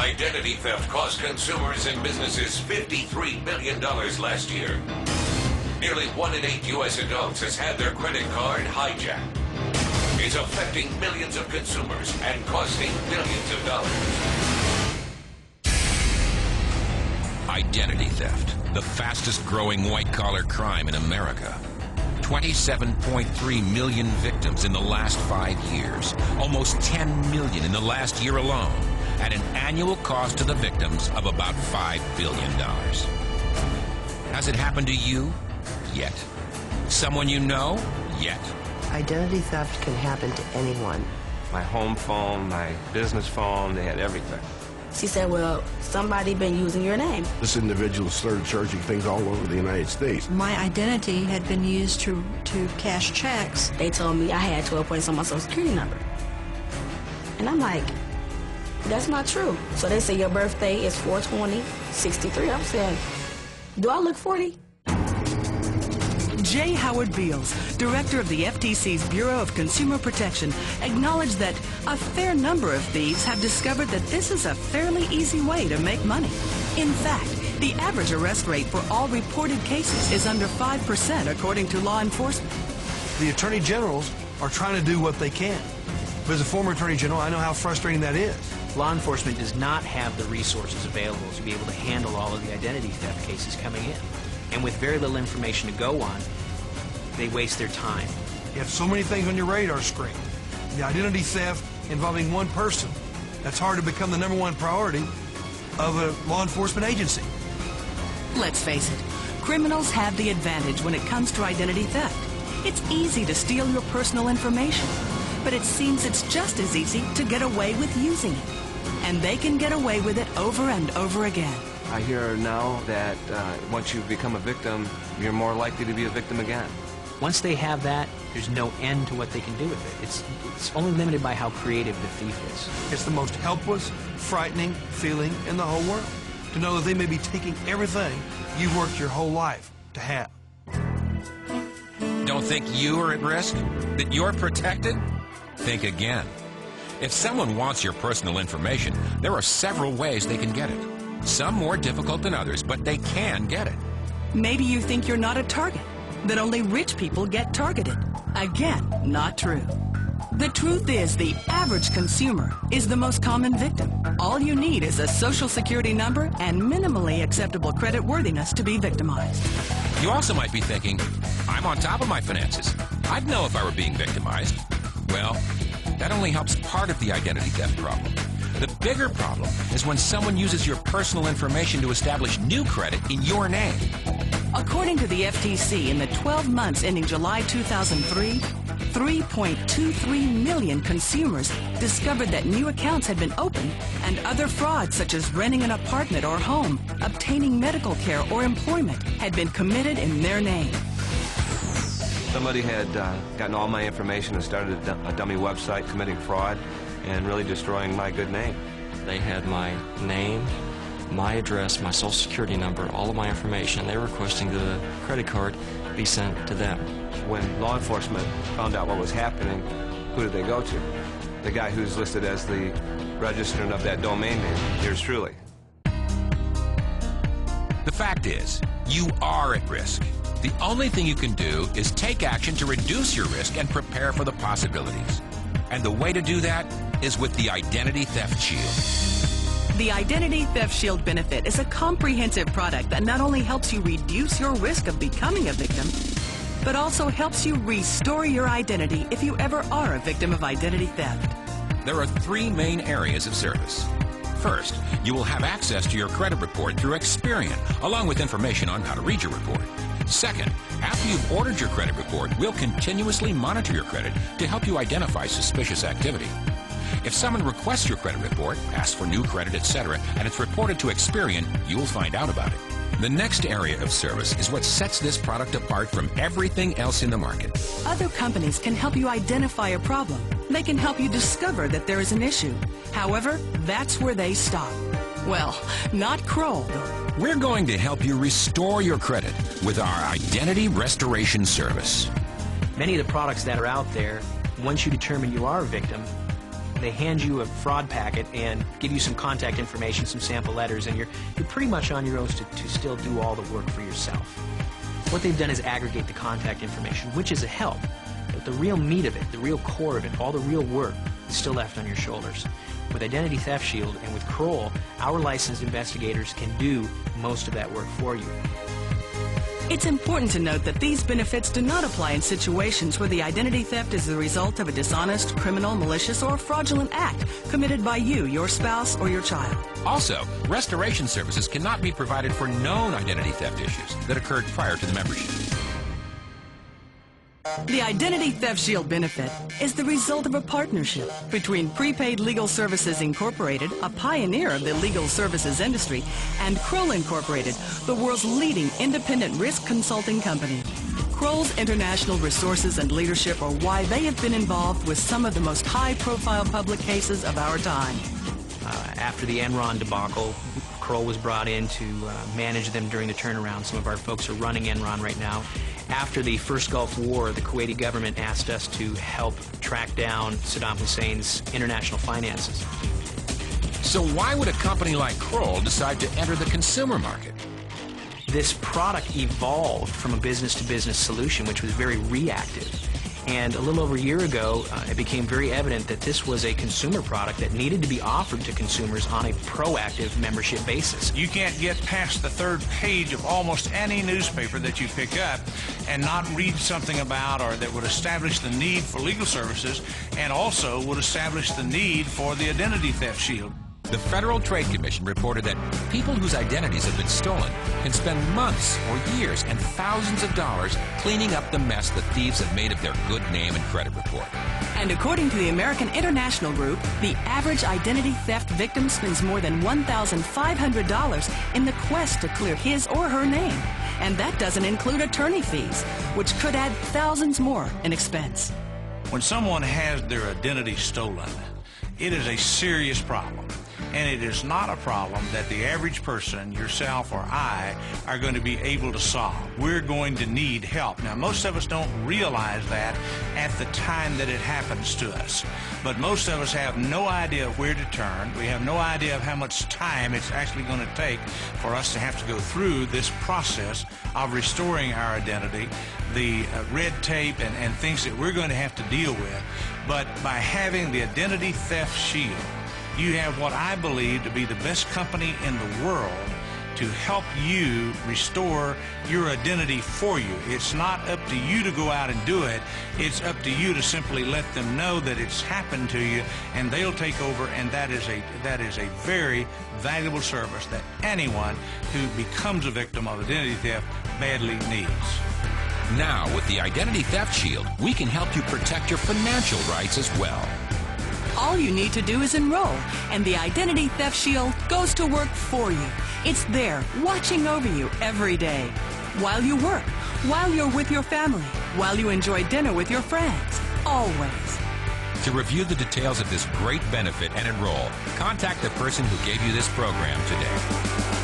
Identity theft cost consumers and businesses $53 billion last year. Nearly 1 in 8 U.S. adults has had their credit card hijacked. It's affecting millions of consumers and costing billions of dollars. Identity theft, the fastest growing white-collar crime in America. 27.3 million victims in the last 5 years, almost 10 million in the last year alone, at an annual cost to the victims of about $5 billion. Has it happened to you? Yet. Someone you know? Yet. Identity theft can happen to anyone. My home phone, my business phone, they had everything. She said, well, somebody been using your name. This individual started charging things all over the United States. My identity had been used to cash checks. They told me I had 12 points on my social security number. And I'm like, that's not true. So they say your birthday is 4/20/63. I'm saying, do I look 40? J. Howard Beals, director of the FTC's Bureau of Consumer Protection, acknowledged that a fair number of thieves have discovered that this is a fairly easy way to make money. In fact, the average arrest rate for all reported cases is under 5%, according to law enforcement. The attorney generals are trying to do what they can. But as a former attorney general, I know how frustrating that is. Law enforcement does not have the resources available to be able to handle all of the identity theft cases coming in. And with very little information to go on, they waste their time. You have so many things on your radar screen. The identity theft involving one person, that's hard to become the #1 priority of a law enforcement agency. Let's face it, criminals have the advantage when it comes to identity theft. It's easy to steal your personal information, but it seems it's just as easy to get away with using it. And they can get away with it over and over again. I hear now that once you become a victim, you're more likely to be a victim again. Once they have that, there's no end to what they can do with it. It's only limited by how creative the thief is. It's the most helpless, frightening feeling in the whole world, to know that they may be taking everything you've worked your whole life to have. Don't think you are at risk? That you're protected? Think again. If someone wants your personal information, there are several ways they can get it. Some more difficult than others, but they can get it. Maybe you think you're not a target, that only rich people get targeted. Again, not true. The truth is, the average consumer is the most common victim. All you need is a social security number and minimally acceptable credit worthiness to be victimized. You also might be thinking, I'm on top of my finances. I'd know if I were being victimized. Well, that only helps part of the identity theft problem. The bigger problem is when someone uses your personal information to establish new credit in your name. According to the FTC, in the 12 months ending July 2003, 3.23 million consumers discovered that new accounts had been opened, and other frauds such as renting an apartment or home, obtaining medical care or employment had been committed in their name. Somebody had gotten all my information and started a dummy website committing fraud and really destroying my good name. They had my name, my address, my social security number, all of my information. They were requesting that a credit card be sent to them. When law enforcement found out what was happening, who did they go to? The guy who's listed as the registrant of that domain name, yours truly. The fact is, you are at risk. The only thing you can do is take action to reduce your risk and prepare for the possibilities. And the way to do that is with the Identity Theft Shield. The Identity Theft Shield benefit is a comprehensive product that not only helps you reduce your risk of becoming a victim, but also helps you restore your identity if you ever are a victim of identity theft. There are 3 main areas of service. First, you will have access to your credit report through Experian, along with information on how to read your report. Second, after you've ordered your credit report, we'll continuously monitor your credit to help you identify suspicious activity. If someone requests your credit report, asks for new credit, etc., and it's reported to Experian, you'll find out about it. The next area of service is what sets this product apart from everything else in the market. Other companies can help you identify a problem. They can help you discover that there is an issue. However, that's where they stop. Well, not Kroll. We're going to help you restore your credit with our Identity Restoration Service. Many of the products that are out there, once you determine you are a victim, They hand you a fraud packet and give you some contact information, some sample letters, and you're pretty much on your own to still do all the work for yourself. What they've done is aggregate the contact information, which is a help. But the real meat of it, the real core of it, all the real work is still left on your shoulders. With Identity Theft Shield and with Kroll, our licensed investigators can do most of that work for you. It's important to note that these benefits do not apply in situations where the identity theft is the result of a dishonest, criminal, malicious, or fraudulent act committed by you, your spouse, or your child. Also, restoration services cannot be provided for known identity theft issues that occurred prior to the membership. The Identity Theft Shield benefit is the result of a partnership between Prepaid Legal Services Incorporated, a pioneer of the legal services industry, and Kroll Incorporated, the world's leading independent risk consulting company. Kroll's international resources and leadership are why they have been involved with some of the most high-profile public cases of our time. After the Enron debacle, Kroll was brought in to manage them during the turnaround. Some of our folks are running Enron right now. After the first Gulf War, the Kuwaiti government asked us to help track down Saddam Hussein's international finances. So why would a company like Kroll decide to enter the consumer market? This product evolved from a business-to-business solution, which was very reactive. And a little over a year ago, it became very evident that this was a consumer product that needed to be offered to consumers on a proactive membership basis. You can't get past the third page of almost any newspaper that you pick up and not read something about or that would establish the need for legal services and also would establish the need for the Identity Theft Shield. The Federal Trade Commission reported that people whose identities have been stolen can spend months or years and thousands of dollars cleaning up the mess that thieves have made of their good name and credit report. And according to the American International Group, the average identity theft victim spends more than $1,500 in the quest to clear his or her name. And that doesn't include attorney fees, which could add thousands more in expense. When someone has their identity stolen, it is a serious problem. And it is not a problem that the average person, yourself or I, are going to be able to solve. We're going to need help. Now, most of us don't realize that at the time that it happens to us. But most of us have no idea where to turn. We have no idea of how much time it's actually going to take for us to have to go through this process of restoring our identity, the red tape and things that we're going to have to deal with. But by having the Identity Theft Shield, you have what I believe to be the best company in the world to help you restore your identity for you. It's not up to you to go out and do it. It's up to you to simply let them know that it's happened to you, and they'll take over, and that is a very valuable service that anyone who becomes a victim of identity theft badly needs. Now, with the Identity Theft Shield, we can help you protect your financial rights as well. All you need to do is enroll, and the Identity Theft Shield goes to work for you. It's there, watching over you every day. While you work, while you're with your family, while you enjoy dinner with your friends, always. To review the details of this great benefit and enroll, contact the person who gave you this program today.